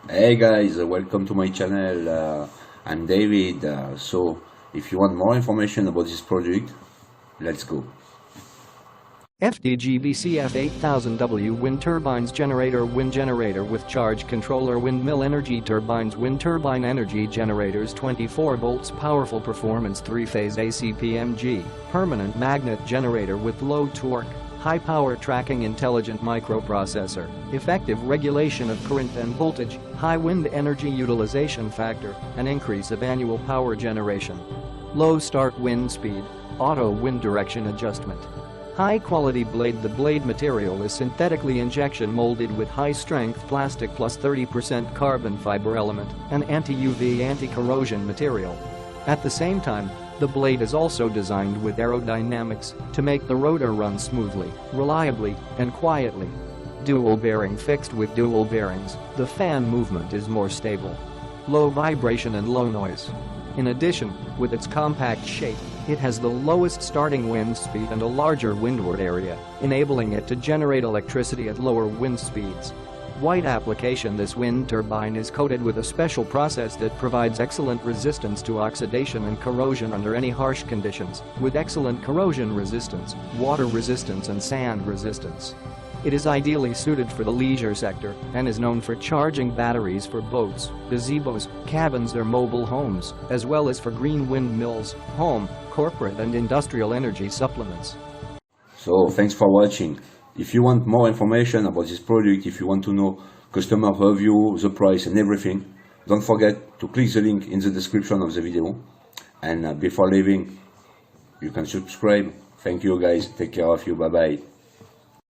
Hey guys, welcome to my channel. I'm David. So if you want more information about this project, let's go. FDGBCF 8000W wind turbines wind generator with charge controller windmill energy turbines wind turbine energy generators 24 volts powerful performance 3-phase AC PMG permanent magnet generator with low torque high power tracking intelligent microprocessor effective regulation of current and voltage high wind energy utilization factor an increase of annual power generation low start wind speed auto wind direction adjustment. High-quality blade. The blade material is synthetically injection molded with high-strength plastic plus 30% carbon fiber element and anti-UV anti-corrosion material. At the same time, the blade is also designed with aerodynamics to make the rotor run smoothly, reliably, and quietly. Dual bearing fixed with dual bearings, the fan movement is more stable. Low vibration and low noise. In addition, with its compact shape, it has the lowest starting wind speed and a larger windward area, enabling it to generate electricity at lower wind speeds. White application. This wind turbine is coated with a special process that provides excellent resistance to oxidation and corrosion under any harsh conditions, with excellent corrosion resistance, water resistance and sand resistance. It is ideally suited for the leisure sector and is known for charging batteries for boats, gazebos, cabins or mobile homes, as well as for green windmills, home, corporate and industrial energy supplements. So thanks for watching. If you want more information about this project, if you want to know customer review, the price and everything, don't forget to click the link in the description of the video. And before leaving, you can subscribe. Thank you guys. Take care of you. Bye bye.